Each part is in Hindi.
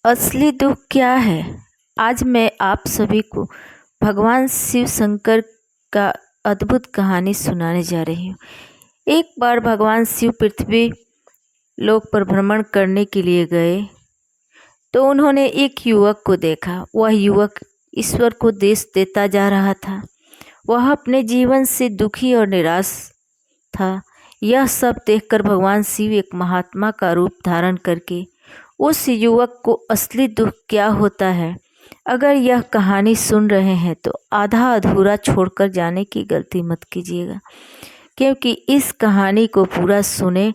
असली दुख क्या है। आज मैं आप सभी को भगवान शिव शंकर का अद्भुत कहानी सुनाने जा रही हूँ। एक बार भगवान शिव पृथ्वी लोक पर भ्रमण करने के लिए गए तो उन्होंने एक युवक को देखा। वह युवक ईश्वर को देश देता जा रहा था। वह अपने जीवन से दुखी और निराश था। यह सब देखकर भगवान शिव एक महात्मा का रूप धारण करके उस युवक को असली दुख क्या होता है, अगर यह कहानी सुन रहे हैं तो आधा अधूरा छोड़कर जाने की गलती मत कीजिएगा, क्योंकि इस कहानी को पूरा सुने।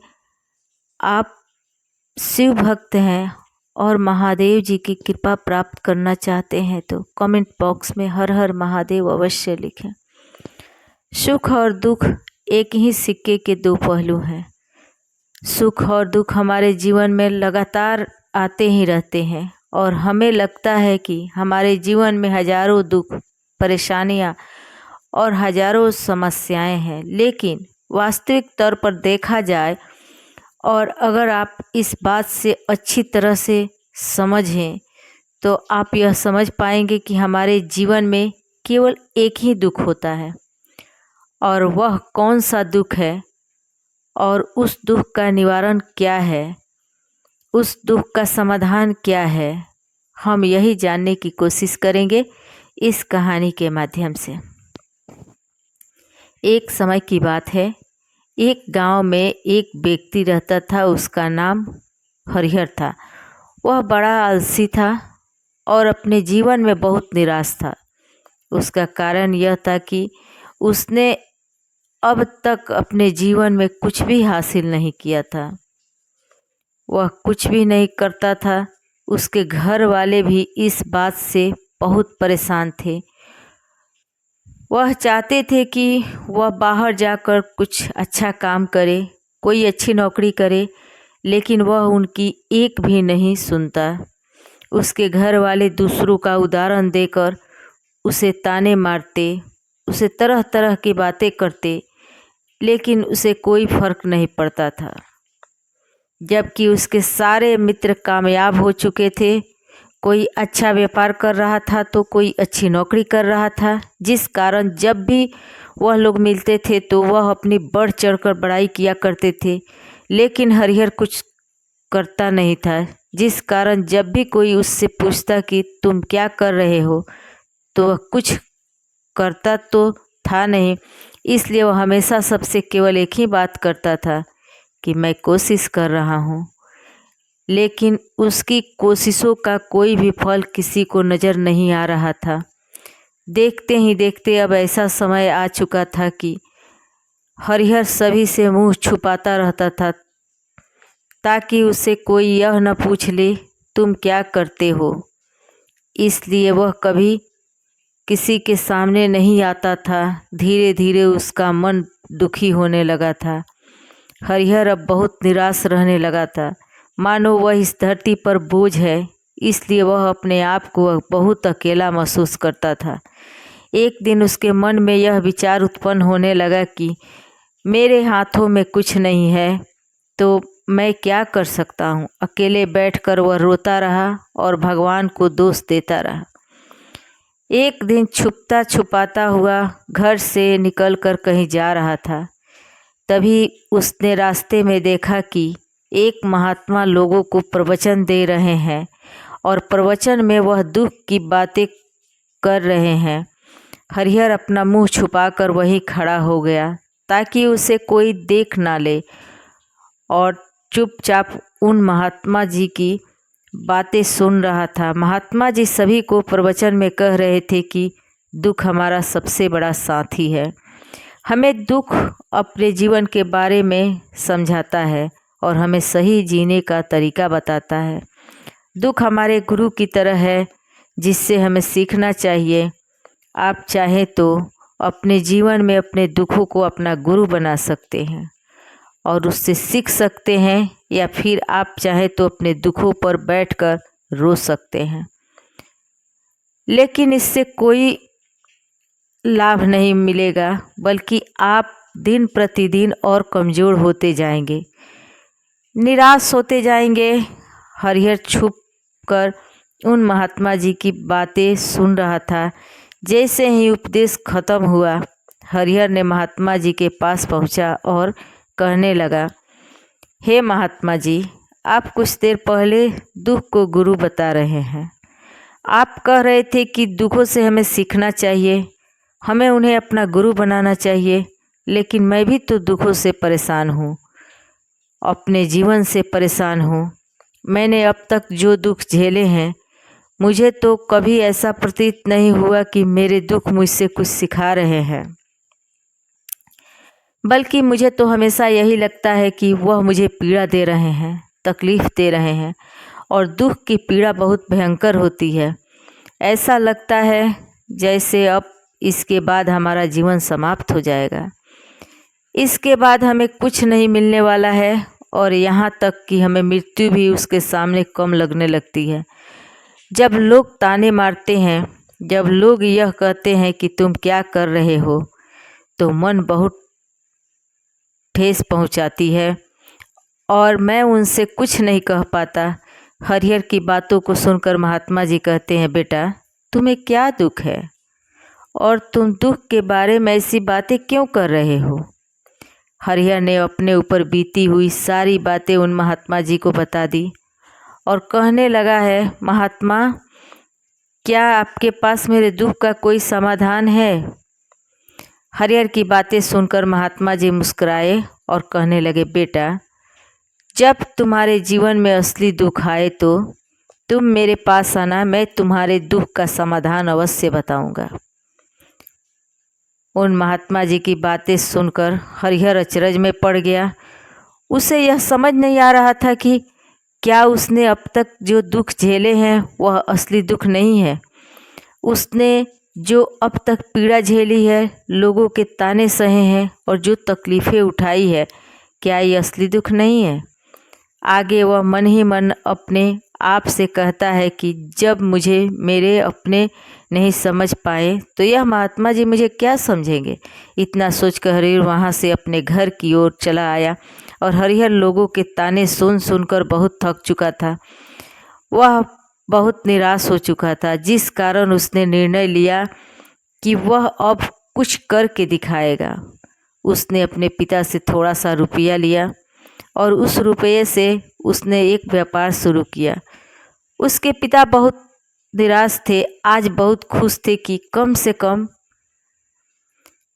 आप शिव भक्त हैं और महादेव जी की कृपा प्राप्त करना चाहते हैं तो कमेंट बॉक्स में हर हर महादेव अवश्य लिखें। सुख और दुख एक ही सिक्के के दो पहलू हैं। सुख और दुख हमारे जीवन में लगातार आते ही रहते हैं और हमें लगता है कि हमारे जीवन में हजारों दुख, परेशानियां और हजारों समस्याएं हैं, लेकिन वास्तविक तौर पर देखा जाए और अगर आप इस बात से अच्छी तरह से समझें तो आप यह समझ पाएंगे कि हमारे जीवन में केवल एक ही दुख होता है। और वह कौन सा दुख है और उस दुख का निवारण क्या है, उस दुख का समाधान क्या है, हम यही जानने की कोशिश करेंगे इस कहानी के माध्यम से। एक समय की बात है, एक गांव में एक व्यक्ति रहता था। उसका नाम हरिहर था। वह बड़ा आलसी था और अपने जीवन में बहुत निराश था। उसका कारण यह था कि उसने अब तक अपने जीवन में कुछ भी हासिल नहीं किया था। वह कुछ भी नहीं करता था। उसके घर वाले भी इस बात से बहुत परेशान थे। वह चाहते थे कि वह बाहर जाकर कुछ अच्छा काम करे, कोई अच्छी नौकरी करे, लेकिन वह उनकी एक भी नहीं सुनता। उसके घर वाले दूसरों का उदाहरण देकर उसे ताने मारते, उसे तरह तरह की बातें करते, लेकिन उसे कोई फर्क नहीं पड़ता था। जबकि उसके सारे मित्र कामयाब हो चुके थे। कोई अच्छा व्यापार कर रहा था तो कोई अच्छी नौकरी कर रहा था, जिस कारण जब भी वह लोग मिलते थे तो वह अपनी बढ़ चढ़कर बड़ाई किया करते थे, लेकिन हरिहर कुछ करता नहीं था। जिस कारण जब भी कोई उससे पूछता कि तुम क्या कर रहे हो, तो वह कुछ करता तो था नहीं। इसलिए वह हमेशा सबसे केवल एक ही बात करता था कि मैं कोशिश कर रहा हूँ, लेकिन उसकी कोशिशों का कोई भी फल किसी को नज़र नहीं आ रहा था। देखते ही देखते अब ऐसा समय आ चुका था कि हरिहर सभी से मुंह छुपाता रहता था, ताकि उसे कोई यह न पूछ ले तुम क्या करते हो। इसलिए वह कभी किसी के सामने नहीं आता था। धीरे धीरे उसका मन दुखी होने लगा था। हरिहर अब बहुत निराश रहने लगा था, मानो वह इस धरती पर बोझ है। इसलिए वह अपने आप को बहुत अकेला महसूस करता था। एक दिन उसके मन में यह विचार उत्पन्न होने लगा कि मेरे हाथों में कुछ नहीं है तो मैं क्या कर सकता हूँ। अकेले बैठकर वह रोता रहा और भगवान को दोष देता रहा। एक दिन छुपता छुपाता हुआ घर से निकलकर कहीं जा रहा था। तभी उसने रास्ते में देखा कि एक महात्मा लोगों को प्रवचन दे रहे हैं और प्रवचन में वह दुख की बातें कर रहे हैं। हरिहर अपना मुंह छुपाकर वहीं खड़ा हो गया ताकि उसे कोई देख ना ले और चुपचाप उन महात्मा जी की बातें सुन रहा था। महात्मा जी सभी को प्रवचन में कह रहे थे कि दुख हमारा सबसे बड़ा साथी है। हमें दुख अपने जीवन के बारे में समझाता है और हमें सही जीने का तरीका बताता है। दुख हमारे गुरु की तरह है जिससे हमें सीखना चाहिए। आप चाहें तो अपने जीवन में अपने दुखों को अपना गुरु बना सकते हैं और उससे सीख सकते हैं, या फिर आप चाहें तो अपने दुखों पर बैठकर रो सकते हैं, लेकिन इससे कोई लाभ नहीं मिलेगा, बल्कि आप दिन प्रतिदिन और कमज़ोर होते जाएंगे, निराश होते जाएंगे। हरिहर छुप घूमकर उन महात्मा जी की बातें सुन रहा था। जैसे ही उपदेश खत्म हुआ, हरिहर ने महात्मा जी के पास पहुंचा और कहने लगा, हे महात्मा जी, आप कुछ देर पहले दुख को गुरु बता रहे हैं। आप कह रहे थे कि दुखों से हमें सीखना चाहिए, हमें उन्हें अपना गुरु बनाना चाहिए, लेकिन मैं भी तो दुखों से परेशान हूँ, अपने जीवन से परेशान हूँ। मैंने अब तक जो दुख झेले हैं, मुझे तो कभी ऐसा प्रतीत नहीं हुआ कि मेरे दुख मुझसे कुछ सिखा रहे हैं, बल्कि मुझे तो हमेशा यही लगता है कि वह मुझे पीड़ा दे रहे हैं, तकलीफ़ दे रहे हैं। और दुख की पीड़ा बहुत भयंकर होती है। ऐसा लगता है जैसे अब इसके बाद हमारा जीवन समाप्त हो जाएगा, इसके बाद हमें कुछ नहीं मिलने वाला है, और यहाँ तक कि हमें मृत्यु भी उसके सामने कम लगने लगती है। जब लोग ताने मारते हैं, जब लोग यह कहते हैं कि तुम क्या कर रहे हो, तो मन बहुत ठेस पहुंचाती है और मैं उनसे कुछ नहीं कह पाता। हरिहर की बातों को सुनकर महात्मा जी कहते हैं, बेटा तुम्हें क्या दुख है और तुम दुख के बारे में ऐसी बातें क्यों कर रहे हो। हरिहर ने अपने ऊपर बीती हुई सारी बातें उन महात्मा जी को बता दी और कहने लगा है, महात्मा क्या आपके पास मेरे दुख का कोई समाधान है। हरिहर की बातें सुनकर महात्मा जी मुस्कुराए और कहने लगे, बेटा जब तुम्हारे जीवन में असली दुख आए तो तुम मेरे पास आना, मैं तुम्हारे दुख का समाधान अवश्य बताऊंगा। उन महात्मा जी की बातें सुनकर हरिहर अचरज में पड़ गया। उसे यह समझ नहीं आ रहा था कि क्या उसने अब तक जो दुख झेले हैं वह असली दुख नहीं है। उसने जो अब तक पीड़ा झेली है, लोगों के ताने सहे हैं और जो तकलीफ़ें उठाई है, क्या ये असली दुख नहीं है। आगे वह मन ही मन अपने आप से कहता है कि जब मुझे मेरे अपने नहीं समझ पाए तो यह महात्मा जी मुझे क्या समझेंगे। इतना सोचकर हरिहर वहाँ से अपने घर की ओर चला आया और हरिहर लोगों के ताने सुन सुनकर बहुत थक चुका था। वह बहुत निराश हो चुका था, जिस कारण उसने निर्णय लिया कि वह अब कुछ करके दिखाएगा। उसने अपने पिता से थोड़ा सा रुपया लिया और उस रुपये से उसने एक व्यापार शुरू किया। उसके पिता बहुत निराश थे, आज बहुत खुश थे कि कम से कम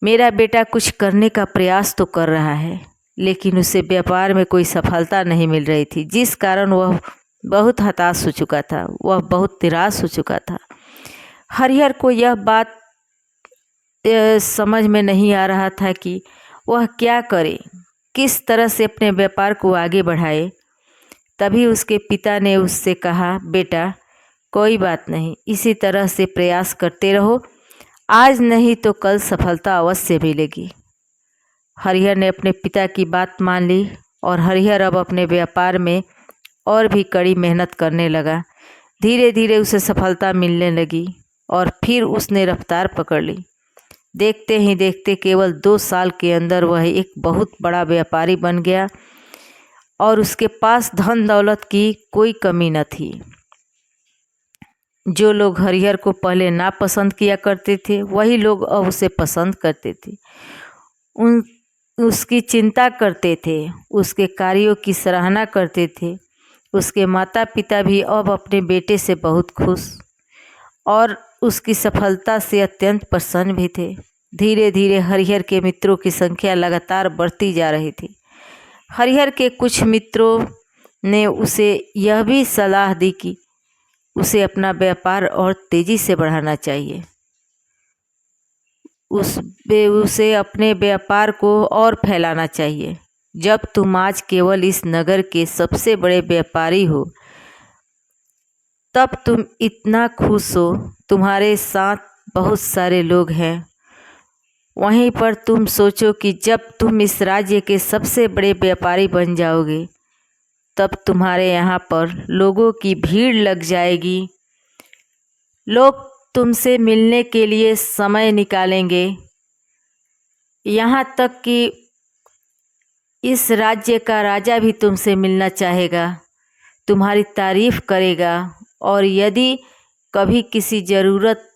मेरा बेटा कुछ करने का प्रयास तो कर रहा है, लेकिन उसे व्यापार में कोई सफलता नहीं मिल रही थी, जिस कारण वह बहुत हताश हो चुका था, वह बहुत निराश हो चुका था। हरिहर को यह बात समझ में नहीं आ रहा था कि वह क्या करे, किस तरह से अपने व्यापार को आगे बढ़ाए। तभी उसके पिता ने उससे कहा, बेटा कोई बात नहीं, इसी तरह से प्रयास करते रहो, आज नहीं तो कल सफलता अवश्य मिलेगी। हरिहर ने अपने पिता की बात मान ली और हरिहर अब अपने व्यापार में और भी कड़ी मेहनत करने लगा। धीरे धीरे उसे सफलता मिलने लगी और फिर उसने रफ्तार पकड़ ली। देखते ही देखते केवल 2 साल के अंदर वह एक बहुत बड़ा व्यापारी बन गया और उसके पास धन दौलत की कोई कमी न थी। जो लोग हरिहर को पहले नापसंद किया करते थे, वही लोग अब उसे पसंद करते थे, उसकी चिंता करते थे, उसके कार्यों की सराहना करते थे। उसके माता पिता भी अब अपने बेटे से बहुत खुश और उसकी सफलता से अत्यंत प्रसन्न भी थे। धीरे धीरे हरिहर के मित्रों की संख्या लगातार बढ़ती जा रही थी। हरिहर के कुछ मित्रों ने उसे यह भी सलाह दी कि उसे अपना व्यापार और तेज़ी से बढ़ाना चाहिए, उसे अपने व्यापार को और फैलाना चाहिए। जब तुम आज केवल इस नगर के सबसे बड़े व्यापारी हो, तब तुम इतना खुश हो, तुम्हारे साथ बहुत सारे लोग हैं। वहीं पर तुम सोचो कि जब तुम इस राज्य के सबसे बड़े व्यापारी बन जाओगे, तब तुम्हारे यहाँ पर लोगों की भीड़ लग जाएगी। लोग तुमसे मिलने के लिए समय निकालेंगे, यहाँ तक कि इस राज्य का राजा भी तुमसे मिलना चाहेगा, तुम्हारी तारीफ़ करेगा और यदि कभी किसी ज़रूरत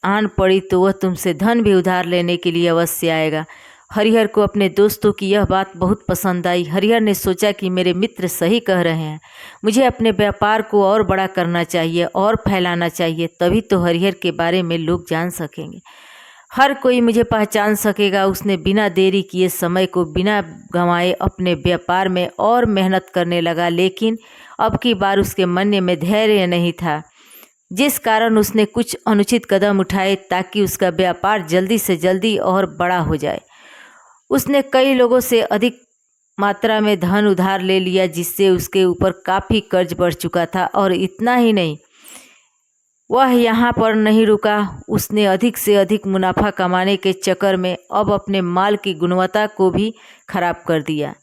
आन पड़ी तो वह तुमसे धन भी उधार लेने के लिए अवश्य आएगा। हरिहर को अपने दोस्तों की यह बात बहुत पसंद आई। हरिहर ने सोचा कि मेरे मित्र सही कह रहे हैं, मुझे अपने व्यापार को और बड़ा करना चाहिए और फैलाना चाहिए, तभी तो हरिहर के बारे में लोग जान सकेंगे, हर कोई मुझे पहचान सकेगा। उसने बिना देरी किए समय को बिना गंवाए अपने व्यापार में और मेहनत करने लगा, लेकिन अब की बार उसके मन में धैर्य नहीं था, जिस कारण उसने कुछ अनुचित कदम उठाए ताकि उसका व्यापार जल्दी से जल्दी और बड़ा हो जाए। उसने कई लोगों से अधिक मात्रा में धन उधार ले लिया, जिससे उसके ऊपर काफ़ी कर्ज बढ़ चुका था। और इतना ही नहीं, वह यहाँ पर नहीं रुका, उसने अधिक से अधिक मुनाफा कमाने के चक्कर में अब अपने माल की गुणवत्ता को भी खराब कर दिया,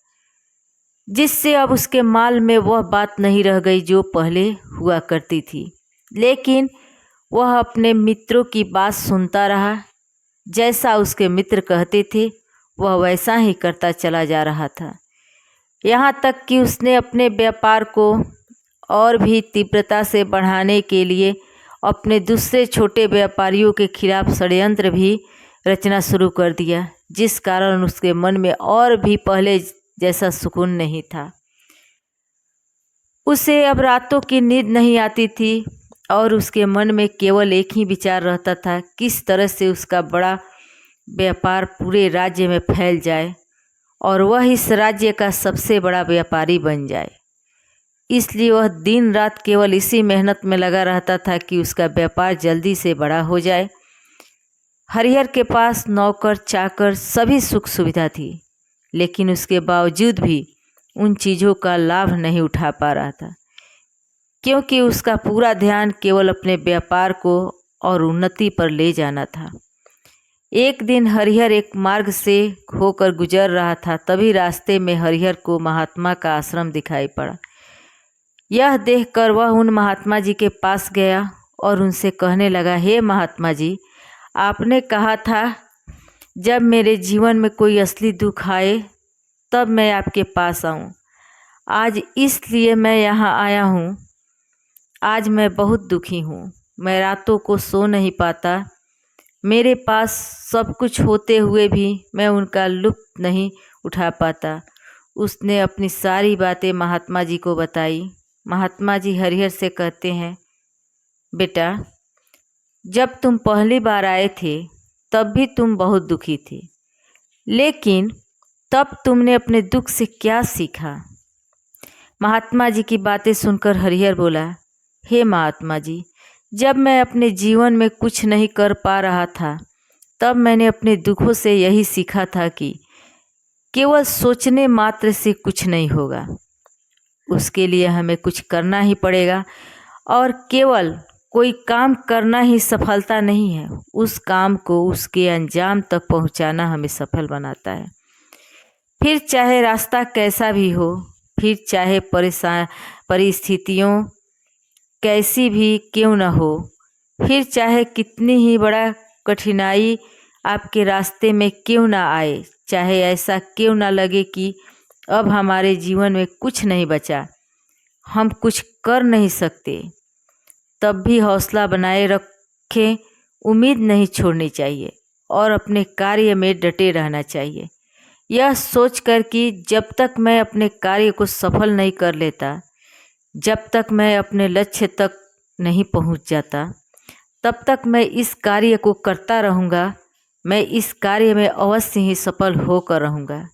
जिससे अब उसके माल में वह बात नहीं रह गई जो पहले हुआ करती थी। लेकिन वह अपने मित्रों की बात सुनता रहा। जैसा उसके मित्र कहते थे वह वैसा ही करता चला जा रहा था, यहाँ तक कि उसने अपने व्यापार को और भी तीव्रता से बढ़ाने के लिए अपने दूसरे छोटे व्यापारियों के खिलाफ षड्यंत्र भी रचना शुरू कर दिया, जिस कारण उसके मन में और भी पहले जैसा सुकून नहीं था। उसे अब रातों की नींद नहीं आती थी और उसके मन में केवल एक ही विचार रहता था, किस तरह से उसका बड़ा व्यापार पूरे राज्य में फैल जाए और वह इस राज्य का सबसे बड़ा व्यापारी बन जाए। इसलिए वह दिन रात केवल इसी मेहनत में लगा रहता था कि उसका व्यापार जल्दी से बड़ा हो जाए। हरिहर के पास नौकर चाकर सभी सुख सुविधा थी, लेकिन उसके बावजूद भी उन चीज़ों का लाभ नहीं उठा पा रहा था, क्योंकि उसका पूरा ध्यान केवल अपने व्यापार को और उन्नति पर ले जाना था। एक दिन हरिहर एक मार्ग से होकर गुजर रहा था, तभी रास्ते में हरिहर को महात्मा का आश्रम दिखाई पड़ा। यह देखकर वह उन महात्मा जी के पास गया और उनसे कहने लगा, हे महात्मा जी, आपने कहा था जब मेरे जीवन में कोई असली दुख आए तब मैं आपके पास आऊं। आज इसलिए मैं यहाँ आया हूँ। आज मैं बहुत दुखी हूँ, मैं रातों को सो नहीं पाता। मेरे पास सब कुछ होते हुए भी मैं उनका लुत्फ़ नहीं उठा पाता। उसने अपनी सारी बातें महात्मा जी को बताई। महात्मा जी हरिहर से कहते हैं, बेटा, जब तुम पहली बार आए थे तब भी तुम बहुत दुखी थे, लेकिन तब तुमने अपने दुख से क्या सीखा? महात्मा जी की बातें सुनकर हरिहर बोला, हे महात्मा जी, जब मैं अपने जीवन में कुछ नहीं कर पा रहा था तब मैंने अपने दुखों से यही सीखा था कि केवल सोचने मात्र से कुछ नहीं होगा, उसके लिए हमें कुछ करना ही पड़ेगा। और केवल कोई काम करना ही सफलता नहीं है, उस काम को उसके अंजाम तक पहुंचाना हमें सफल बनाता है। फिर चाहे रास्ता कैसा भी हो, फिर चाहे परिस्थितियों कैसी भी क्यों न हो, फिर चाहे कितनी ही बड़ा कठिनाई आपके रास्ते में क्यों ना आए, चाहे ऐसा क्यों ना लगे कि अब हमारे जीवन में कुछ नहीं बचा, हम कुछ कर नहीं सकते, तब भी हौसला बनाए रखें, उम्मीद नहीं छोड़नी चाहिए और अपने कार्य में डटे रहना चाहिए। यह सोचकर कि जब तक मैं अपने कार्य को सफल नहीं कर लेता, जब तक मैं अपने लक्ष्य तक नहीं पहुंच जाता, तब तक मैं इस कार्य को करता रहूँगा। मैं इस कार्य में अवश्य ही सफल होकर रहूँगा,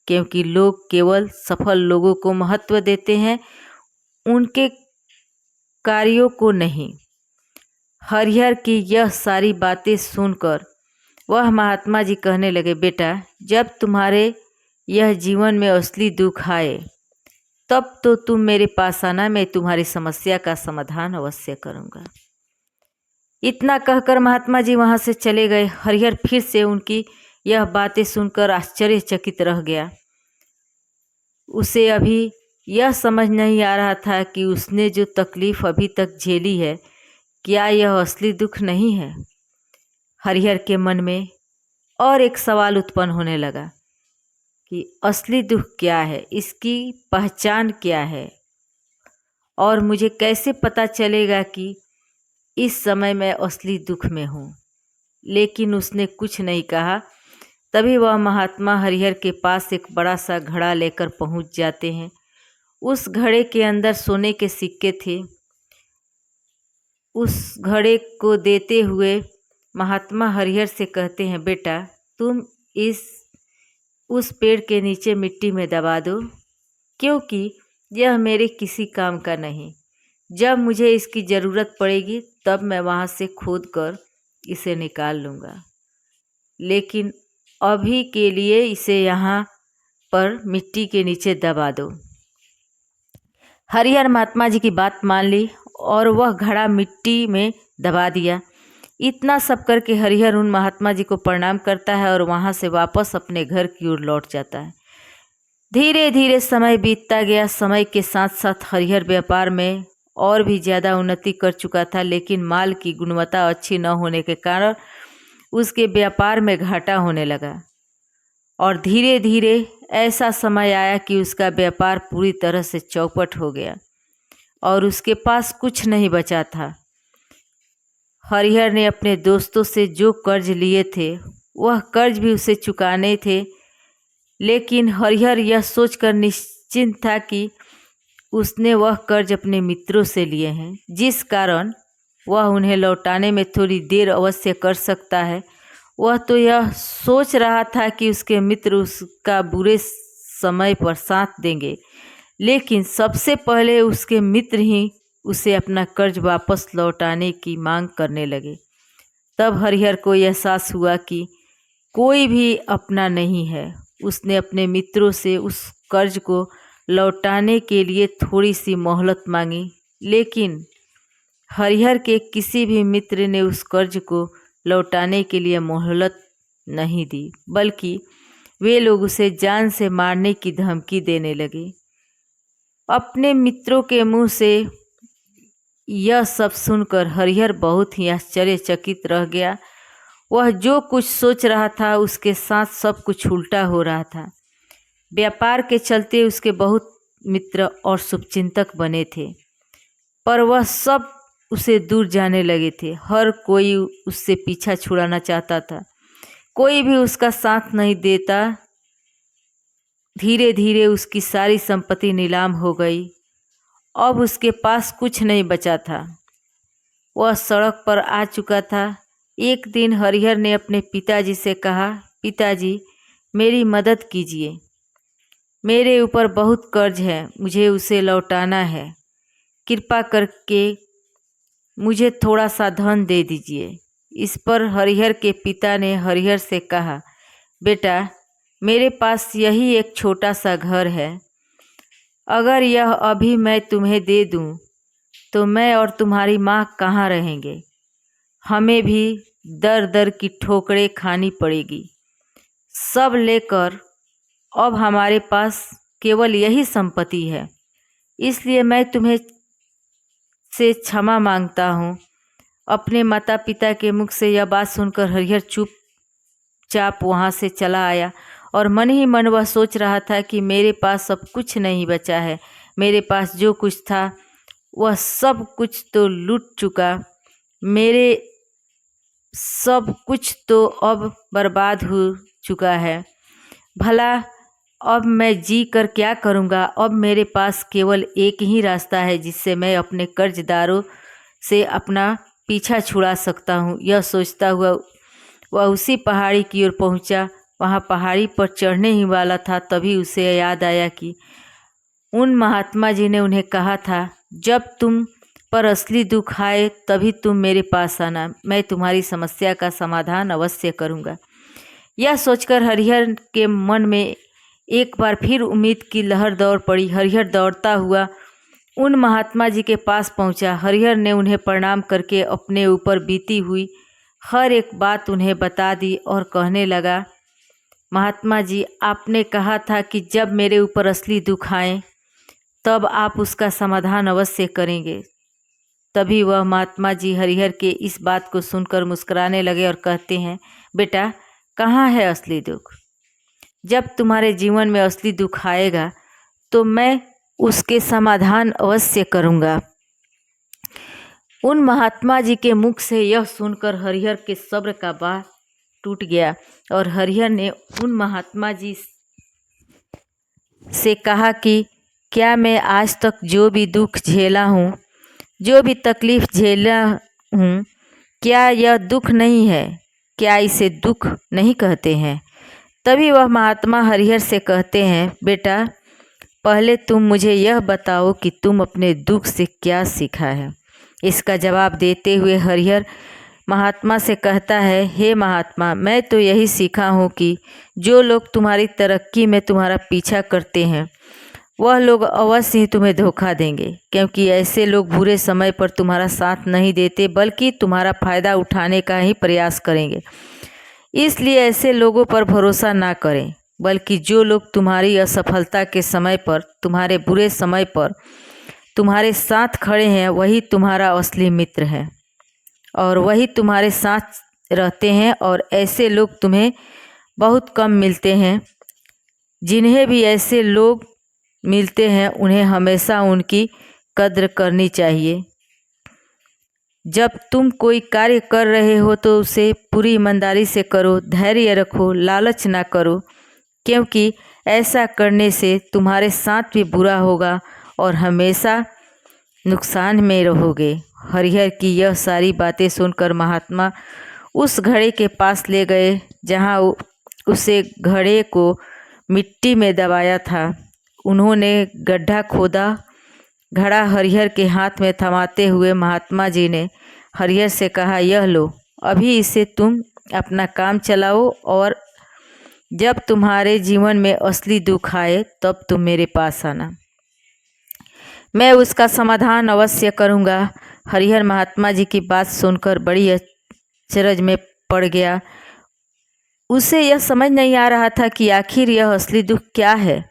क्योंकि लोग केवल सफल लोगों को महत्व देते हैं, उनके कार्यों को नहीं। हरिहर की यह सारी बातें सुनकर वह महात्मा जी कहने लगे, बेटा, जब तुम्हारे यह जीवन में असली दुख आए तब तो तुम मेरे पास आना, मैं तुम्हारी समस्या का समाधान अवश्य करूँगा। इतना कहकर महात्मा जी वहाँ से चले गए। हरिहर फिर से उनकी यह बातें सुनकर आश्चर्यचकित रह गया। उसे अभी यह समझ नहीं आ रहा था कि उसने जो तकलीफ़ अभी तक झेली है, क्या यह असली दुख नहीं है? हरिहर के मन में और एक सवाल उत्पन्न होने लगा कि असली दुख क्या है, इसकी पहचान क्या है और मुझे कैसे पता चलेगा कि इस समय मैं असली दुख में हूँ। लेकिन उसने कुछ नहीं कहा। तभी वह महात्मा हरिहर के पास एक बड़ा सा घड़ा लेकर पहुँच जाते हैं। उस घड़े के अंदर सोने के सिक्के थे। उस घड़े को देते हुए महात्मा हरिहर से कहते हैं, बेटा तुम उस पेड़ के नीचे मिट्टी में दबा दो, क्योंकि यह मेरे किसी काम का नहीं। जब मुझे इसकी ज़रूरत पड़ेगी तब मैं वहाँ से खोद कर इसे निकाल लूँगा, लेकिन अभी के लिए इसे यहाँ पर मिट्टी के नीचे दबा दो। हरिहर महात्मा जी की बात मान ली और वह घड़ा मिट्टी में दबा दिया। इतना सब करके हरिहर उन महात्मा जी को प्रणाम करता है और वहाँ से वापस अपने घर की ओर लौट जाता है। धीरे धीरे समय बीतता गया। समय के साथ साथ हरिहर व्यापार में और भी ज़्यादा उन्नति कर चुका था, लेकिन माल की गुणवत्ता अच्छी न होने के कारण उसके व्यापार में घाटा होने लगा और धीरे धीरे ऐसा समय आया कि उसका व्यापार पूरी तरह से चौपट हो गया और उसके पास कुछ नहीं बचा था। हरिहर ने अपने दोस्तों से जो कर्ज लिए थे वह कर्ज भी उसे चुकाने थे, लेकिन हरिहर यह सोचकर निश्चिंत था कि उसने वह कर्ज अपने मित्रों से लिए हैं, जिस कारण वह उन्हें लौटाने में थोड़ी देर अवश्य कर सकता है। वह तो यह सोच रहा था कि उसके मित्र उसका बुरे समय पर साथ देंगे, लेकिन सबसे पहले उसके मित्र ही उसे अपना कर्ज वापस लौटाने की मांग करने लगे। तब हरिहर को एहसास हुआ कि कोई भी अपना नहीं है। उसने अपने मित्रों से उस कर्ज को लौटाने के लिए थोड़ी सी मोहलत मांगी, लेकिन हरिहर के किसी भी मित्र ने उस कर्ज को लौटाने के लिए मोहलत नहीं दी, बल्कि वे लोग उसे जान से मारने की धमकी देने लगे। अपने मित्रों के मुंह से यह सब सुनकर हरिहर बहुत ही आश्चर्यचकित रह गया। वह जो कुछ सोच रहा था उसके साथ सब कुछ उल्टा हो रहा था। व्यापार के चलते उसके बहुत मित्र और शुभचिंतक बने थे, पर वह सब उसे दूर जाने लगे थे। हर कोई उससे पीछा छुड़ाना चाहता था, कोई भी उसका साथ नहीं देता। धीरे धीरे उसकी सारी संपत्ति नीलाम हो गई। अब उसके पास कुछ नहीं बचा था। वह सड़क पर आ चुका था। एक दिन हरिहर ने अपने पिताजी से कहा, पिताजी मेरी मदद कीजिए, मेरे ऊपर बहुत कर्ज है, मुझे उसे लौटाना है, कृपा करके मुझे थोड़ा सा धन दे दीजिए। इस पर हरिहर के पिता ने हरिहर से कहा, बेटा मेरे पास यही एक छोटा सा घर है, अगर यह अभी मैं तुम्हें दे दूं तो मैं और तुम्हारी माँ कहाँ रहेंगे। हमें भी दर दर की ठोकरें खानी पड़ेगी। सब लेकर अब हमारे पास केवल यही संपत्ति है, इसलिए मैं तुम्हें से क्षमा मांगता हूँ। अपने माता पिता के मुख से यह बात सुनकर हरिहर चुपचाप वहाँ से चला आया और मन ही मन वह सोच रहा था कि मेरे पास अब कुछ नहीं बचा है। मेरे पास जो कुछ था वह सब कुछ तो लूट चुका, मेरे सब कुछ तो अब बर्बाद हो चुका है। भला अब मैं जी कर क्या करूँगा। अब मेरे पास केवल एक ही रास्ता है जिससे मैं अपने कर्जदारों से अपना पीछा छुड़ा सकता हूँ। यह सोचता हुआ वह उसी पहाड़ी की ओर पहुँचा। वहाँ पहाड़ी पर चढ़ने ही वाला था, तभी उसे याद आया कि उन महात्मा जी ने उन्हें कहा था, जब तुम पर असली दुख आए तभी तुम मेरे पास आना, मैं तुम्हारी समस्या का समाधान अवश्य करूँगा। यह सोचकर हरिहर के मन में एक बार फिर उम्मीद की लहर दौड़ पड़ी। हरिहर दौड़ता हुआ उन महात्मा जी के पास पहुंचा। हरिहर ने उन्हें प्रणाम करके अपने ऊपर बीती हुई हर एक बात उन्हें बता दी और कहने लगा, महात्मा जी आपने कहा था कि जब मेरे ऊपर असली दुख आए तब आप उसका समाधान अवश्य करेंगे। तभी वह महात्मा जी हरिहर के इस बात को सुनकर मुस्कुराने लगे और कहते हैं, बेटा कहाँ है असली दुख। जब तुम्हारे जीवन में असली दुख आएगा तो मैं उसके समाधान अवश्य करूँगा। उन महात्मा जी के मुख से यह सुनकर हरिहर के सब्र का बाँध टूट गया और हरिहर ने उन महात्मा जी से कहा कि क्या मैं आज तक जो भी दुख झेला हूँ, जो भी तकलीफ़ झेला हूँ, क्या यह दुख नहीं है? क्या इसे दुख नहीं कहते हैं? तभी वह महात्मा हरिहर से कहते हैं, बेटा पहले तुम मुझे यह बताओ कि तुम अपने दुख से क्या सीखा है। इसका जवाब देते हुए हरिहर महात्मा से कहता है, हे महात्मा, मैं तो यही सीखा हूँ कि जो लोग तुम्हारी तरक्की में तुम्हारा पीछा करते हैं वह लोग अवश्य ही तुम्हें धोखा देंगे, क्योंकि ऐसे लोग बुरे समय पर तुम्हारा साथ नहीं देते बल्कि तुम्हारा फ़ायदा उठाने का ही प्रयास करेंगे। इसलिए ऐसे लोगों पर भरोसा ना करें, बल्कि जो लोग तुम्हारी असफलता के समय पर, तुम्हारे बुरे समय पर तुम्हारे साथ खड़े हैं वही तुम्हारा असली मित्र है और वही तुम्हारे साथ रहते हैं। और ऐसे लोग तुम्हें बहुत कम मिलते हैं। जिन्हें भी ऐसे लोग मिलते हैं उन्हें हमेशा उनकी कद्र करनी चाहिए। जब तुम कोई कार्य कर रहे हो तो उसे पूरी ईमानदारी से करो, धैर्य रखो, लालच ना करो, क्योंकि ऐसा करने से तुम्हारे साथ भी बुरा होगा और हमेशा नुकसान में रहोगे। हरिहर की यह सारी बातें सुनकर महात्मा उस घड़े के पास ले गए जहाँ उसे घड़े को मिट्टी में दबाया था। उन्होंने गड्ढा खोदा। घड़ा हरिहर के हाथ में थमाते हुए महात्मा जी ने हरिहर से कहा, यह लो, अभी इसे तुम अपना काम चलाओ और जब तुम्हारे जीवन में असली दुख आए तब तुम मेरे पास आना, मैं उसका समाधान अवश्य करूँगा। हरिहर महात्मा जी की बात सुनकर बड़ी अचरज में पड़ गया। उसे यह समझ नहीं आ रहा था कि आखिर यह असली दुख क्या है,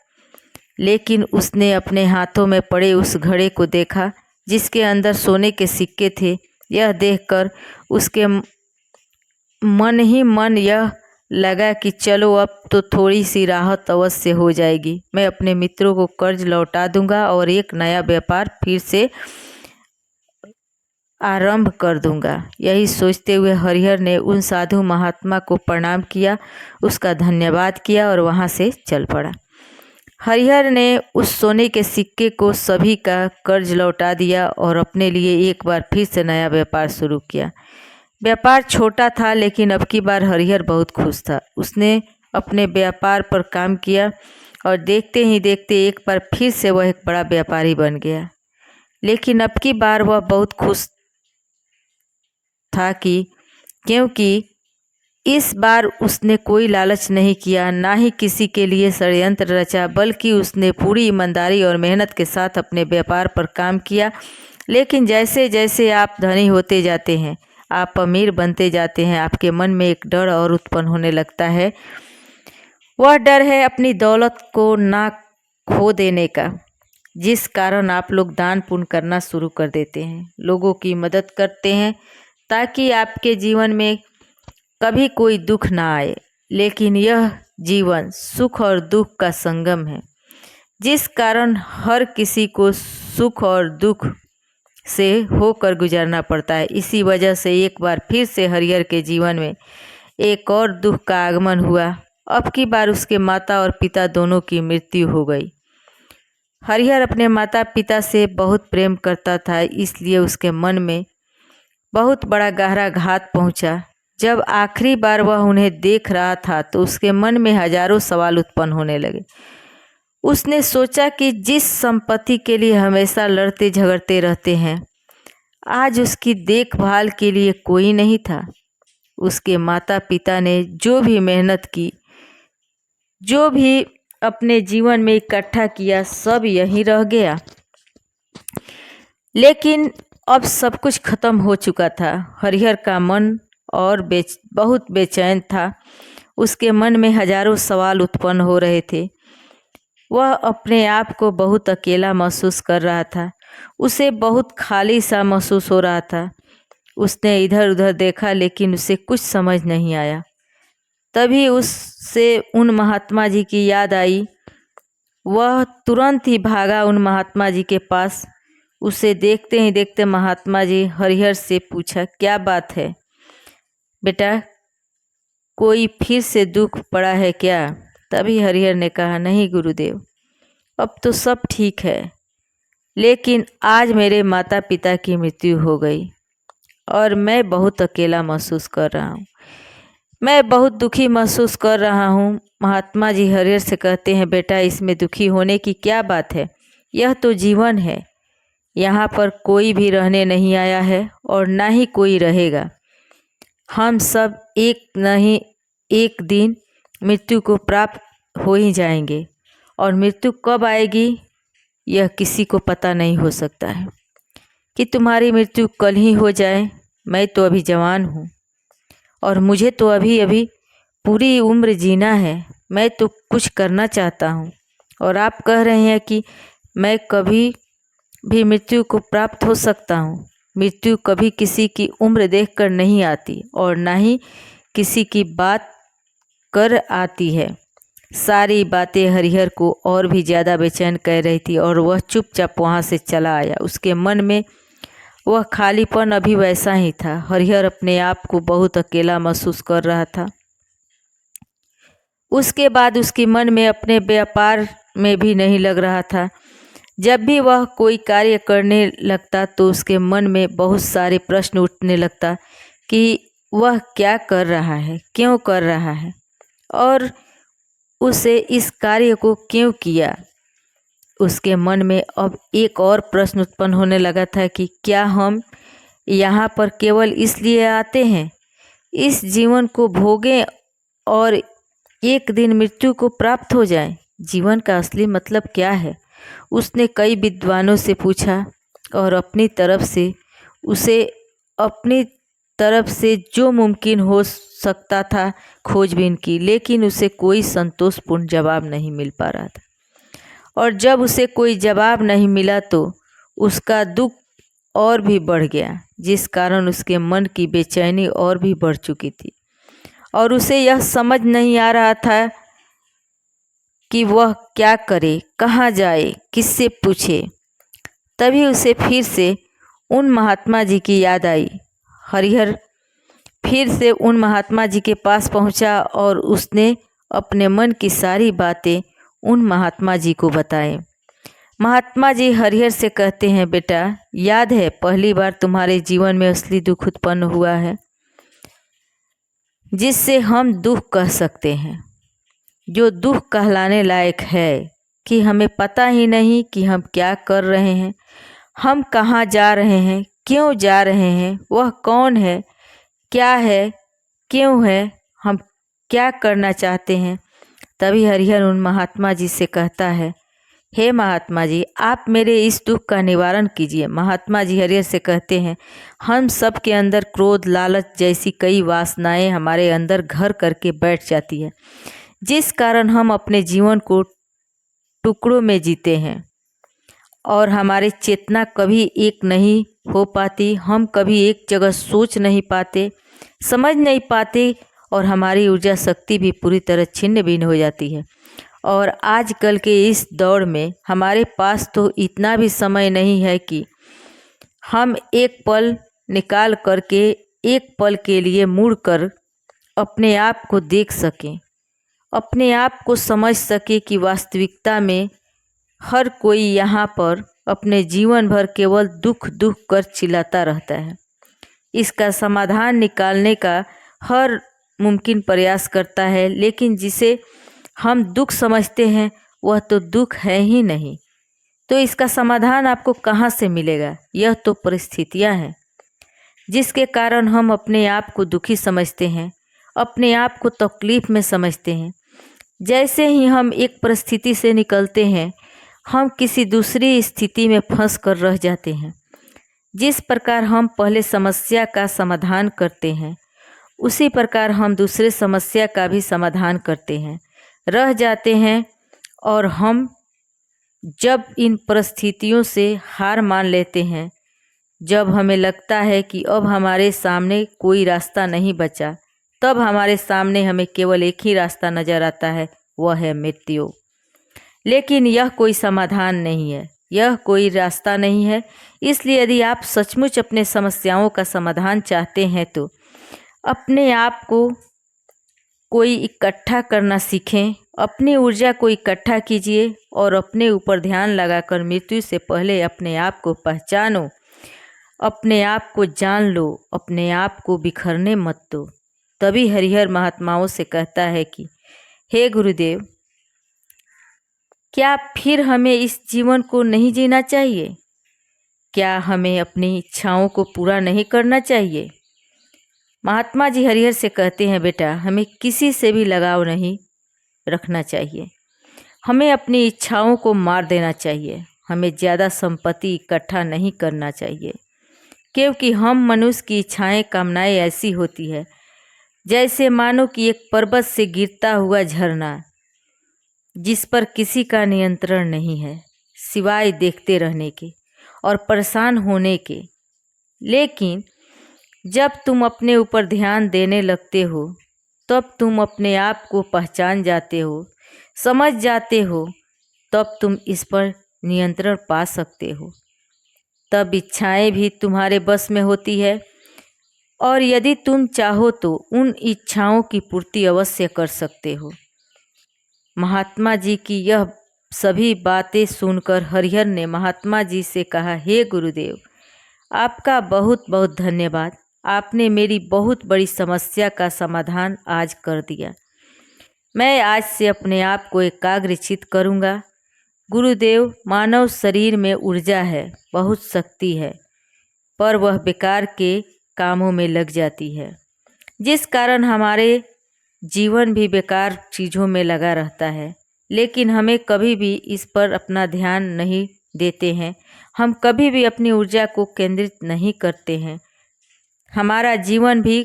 लेकिन उसने अपने हाथों में पड़े उस घड़े को देखा जिसके अंदर सोने के सिक्के थे। यह देखकर उसके मन ही मन यह लगा कि चलो अब तो थोड़ी सी राहत अवश्य हो जाएगी, मैं अपने मित्रों को कर्ज लौटा दूंगा और एक नया व्यापार फिर से आरंभ कर दूंगा। यही सोचते हुए हरिहर ने उन साधु महात्मा को प्रणाम किया, उसका धन्यवाद किया और वहाँ से चल पड़ा। हरिहर ने उस सोने के सिक्के को सभी का कर्ज लौटा दिया और अपने लिए एक बार फिर से नया व्यापार शुरू किया। व्यापार छोटा था लेकिन अब की बार हरिहर बहुत खुश था। उसने अपने व्यापार पर काम किया और देखते ही देखते एक बार फिर से वह एक बड़ा व्यापारी बन गया। लेकिन अब की बार वह बहुत खुश था क्योंकि इस बार उसने कोई लालच नहीं किया, ना ही किसी के लिए षड्यंत्र रचा, बल्कि उसने पूरी ईमानदारी और मेहनत के साथ अपने व्यापार पर काम किया। लेकिन जैसे जैसे आप धनी होते जाते हैं, आप अमीर बनते जाते हैं, आपके मन में एक डर और उत्पन्न होने लगता है। वह डर है अपनी दौलत को ना खो देने का, जिस कारण आप लोग दान पुण्य करना शुरू कर देते हैं, लोगों की मदद करते हैं ताकि आपके जीवन में कभी कोई दुख ना आए। लेकिन यह जीवन सुख और दुख का संगम है, जिस कारण हर किसी को सुख और दुख से होकर गुजरना पड़ता है। इसी वजह से एक बार फिर से हरिहर के जीवन में एक और दुख का आगमन हुआ। अब की बार उसके माता और पिता दोनों की मृत्यु हो गई। हरिहर अपने माता पिता से बहुत प्रेम करता था, इसलिए उसके मन में बहुत बड़ा गहरा घात पहुंचा। जब आखिरी बार वह उन्हें देख रहा था तो उसके मन में हजारों सवाल उत्पन्न होने लगे। उसने सोचा कि जिस संपत्ति के लिए हमेशा लड़ते झगड़ते रहते हैं, आज उसकी देखभाल के लिए कोई नहीं था। उसके माता पिता ने जो भी मेहनत की, जो भी अपने जीवन में इकट्ठा किया, सब यहीं रह गया। लेकिन अब सब कुछ खत्म हो चुका था। हरिहर का मन और बहुत बेचैन था। उसके मन में हजारों सवाल उत्पन्न हो रहे थे। वह अपने आप को बहुत अकेला महसूस कर रहा था। उसे बहुत खाली सा महसूस हो रहा था। उसने इधर उधर देखा लेकिन उसे कुछ समझ नहीं आया। तभी उससे उन महात्मा जी की याद आई वह तुरंत ही भागा उन महात्मा जी के पास। उसे देखते ही देखते महात्मा जी हरिहर से पूछा, क्या बात है बेटा, कोई फिर से दुख पड़ा है क्या? तभी हरिहर ने कहा, नहीं गुरुदेव, अब तो सब ठीक है, लेकिन आज मेरे माता पिता की मृत्यु हो गई और मैं बहुत अकेला महसूस कर रहा हूँ, मैं बहुत दुखी महसूस कर रहा हूँ। महात्मा जी हरिहर से कहते हैं, बेटा इसमें दुखी होने की क्या बात है, यह तो जीवन है, यहाँ पर कोई भी रहने नहीं आया है और ना ही कोई रहेगा। हम सब एक नहीं एक दिन मृत्यु को प्राप्त हो ही जाएंगे और मृत्यु कब आएगी यह किसी को पता नहीं हो सकता है। कि तुम्हारी मृत्यु कल ही हो जाए, मैं तो अभी जवान हूँ और मुझे तो अभी अभी पूरी उम्र जीना है, मैं तो कुछ करना चाहता हूँ। और आप कह रहे हैं कि मैं कभी भी मृत्यु को प्राप्त हो सकता हूँ। मृत्यु कभी किसी की उम्र देखकर नहीं आती और ना ही किसी की बात कर आती है। सारी बातें हरिहर को और भी ज़्यादा बेचैन कर रही थी और वह चुपचाप वहाँ से चला आया। उसके मन में वह खालीपन अभी वैसा ही था। हरिहर अपने आप को बहुत अकेला महसूस कर रहा था। उसके बाद उसके मन में अपने व्यापार में भी नहीं लग रहा था। जब भी वह कोई कार्य करने लगता तो उसके मन में बहुत सारे प्रश्न उठने लगता कि वह क्या कर रहा है, क्यों कर रहा है और उसे इस कार्य को क्यों किया। उसके मन में अब एक और प्रश्न उत्पन्न होने लगा था कि क्या हम यहाँ पर केवल इसलिए आते हैं, इस जीवन को भोगें और एक दिन मृत्यु को प्राप्त हो जाए। जीवन का असली मतलब क्या है? उसने कई विद्वानों से पूछा और अपनी तरफ से जो मुमकिन हो सकता था खोजबीन की, लेकिन उसे कोई संतोषपूर्ण जवाब नहीं मिल पा रहा था। और जब उसे कोई जवाब नहीं मिला तो उसका दुख और भी बढ़ गया, जिस कारण उसके मन की बेचैनी और भी बढ़ चुकी थी और उसे यह समझ नहीं आ रहा था कि वह क्या करे, कहाँ जाए, किससे पूछे। तभी उसे फिर से उन महात्मा जी की याद आई। हरिहर फिर से उन महात्मा जी के पास पहुंचा और उसने अपने मन की सारी बातें उन महात्मा जी को बताए। महात्मा जी हरिहर से कहते हैं, बेटा याद है पहली बार तुम्हारे जीवन में असली दुख उत्पन्न हुआ है, जिससे हम दुख कह सकते हैं, जो दुख कहलाने लायक है कि हमें पता ही नहीं कि हम क्या कर रहे हैं, हम कहाँ जा रहे हैं, क्यों जा रहे हैं, वह कौन है, क्या है, क्यों है, हम क्या करना चाहते हैं। तभी हरिहर उन महात्मा जी से कहता है, हे महात्मा जी आप मेरे इस दुख का निवारण कीजिए। महात्मा जी हरिहर से कहते हैं, हम सब के अंदर क्रोध, लालच जैसी कई वासनाएं हमारे अंदर घर करके बैठ जाती है, जिस कारण हम अपने जीवन को टुकड़ों में जीते हैं और हमारी चेतना कभी एक नहीं हो पाती। हम कभी एक जगह सोच नहीं पाते, समझ नहीं पाते और हमारी ऊर्जा शक्ति भी पूरी तरह छिन्न भिन्न हो जाती है। और आजकल के इस दौर में हमारे पास तो इतना भी समय नहीं है कि हम एक पल निकाल करके एक पल के लिए मुड़कर अपने आप को देख सकें, अपने आप को समझ सके कि वास्तविकता में हर कोई यहाँ पर अपने जीवन भर केवल दुख दुख कर चिल्लाता रहता है। इसका समाधान निकालने का हर मुमकिन प्रयास करता है, लेकिन जिसे हम दुख समझते हैं वह तो दुख है ही नहीं। तो इसका समाधान आपको कहाँ से मिलेगा? यह तो परिस्थितियाँ हैं जिसके कारण हम अपने आप को दुखी समझते हैं, अपने आप को तकलीफ में समझते हैं। जैसे ही हम एक परिस्थिति से निकलते हैं हम किसी दूसरी स्थिति में फंस कर रह जाते हैं। जिस प्रकार हम पहले समस्या का समाधान करते हैं उसी प्रकार हम दूसरे समस्या का भी समाधान करते हैं, रह जाते हैं। और हम जब इन परिस्थितियों से हार मान लेते हैं, जब हमें लगता है कि अब हमारे सामने कोई रास्ता नहीं बचा, तब हमारे सामने हमें केवल एक ही रास्ता नज़र आता है, वह है मृत्यु। लेकिन यह कोई समाधान नहीं है, यह कोई रास्ता नहीं है। इसलिए यदि आप सचमुच अपने समस्याओं का समाधान चाहते हैं तो अपने आप को कोई इकट्ठा करना सीखें, अपनी ऊर्जा को इकट्ठा कीजिए और अपने ऊपर ध्यान लगाकर मृत्यु से पहले अपने आप को पहचानो, अपने आप को जान लो, अपने आप को बिखरने मत दो। तभी हरिहर महात्माओं से कहता है कि हे गुरुदेव, क्या फिर हमें इस जीवन को नहीं जीना चाहिए? क्या हमें अपनी इच्छाओं को पूरा नहीं करना चाहिए? महात्मा जी हरिहर से कहते हैं, बेटा हमें किसी से भी लगाव नहीं रखना चाहिए, हमें अपनी इच्छाओं को मार देना चाहिए, हमें ज़्यादा संपत्ति इकट्ठा नहीं करना चाहिए, क्योंकि हम मनुष्य की इच्छाएं कामनाएं ऐसी होती है जैसे मानो कि एक पर्वत से गिरता हुआ झरना जिस पर किसी का नियंत्रण नहीं है सिवाय देखते रहने के और परेशान होने के। लेकिन जब तुम अपने ऊपर ध्यान देने लगते हो तब तुम अपने आप को पहचान जाते हो, समझ जाते हो, तब तुम इस पर नियंत्रण पा सकते हो। तब इच्छाएं भी तुम्हारे बस में होती है और यदि तुम चाहो तो उन इच्छाओं की पूर्ति अवश्य कर सकते हो। महात्मा जी की यह सभी बातें सुनकर हरिहर ने महात्मा जी से कहा, हे गुरुदेव, आपका बहुत बहुत धन्यवाद। आपने मेरी बहुत बड़ी समस्या का समाधान आज कर दिया। मैं आज से अपने आप को एकाग्रचित करूँगा। गुरुदेव, मानव शरीर में ऊर्जा है, बहुत शक्ति है, पर वह बेकार के कामों में लग जाती है, जिस कारण हमारे जीवन भी बेकार चीज़ों में लगा रहता है। लेकिन हमें कभी भी इस पर अपना ध्यान नहीं देते हैं, हम कभी भी अपनी ऊर्जा को केंद्रित नहीं करते हैं। हमारा जीवन भी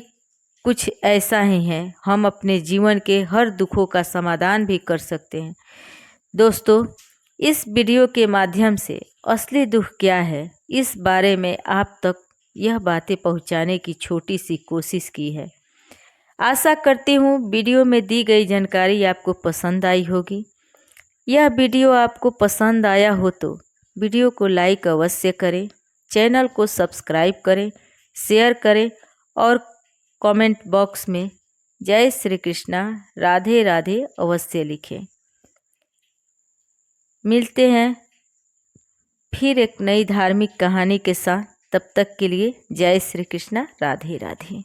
कुछ ऐसा ही है, हम अपने जीवन के हर दुखों का समाधान भी कर सकते हैं। दोस्तों, इस वीडियो के माध्यम से असली दुख क्या है इस बारे में आप तक यह बातें पहुंचाने की छोटी सी कोशिश की है। आशा करती हूँ वीडियो में दी गई जानकारी आपको पसंद आई होगी। यह वीडियो आपको पसंद आया हो तो वीडियो को लाइक अवश्य करें, चैनल को सब्सक्राइब करें, शेयर करें और कमेंट बॉक्स में जय श्री कृष्णा, राधे राधे अवश्य लिखें। मिलते हैं फिर एक नई धार्मिक कहानी के साथ। तब तक के लिए जय श्री कृष्णा, राधे राधे।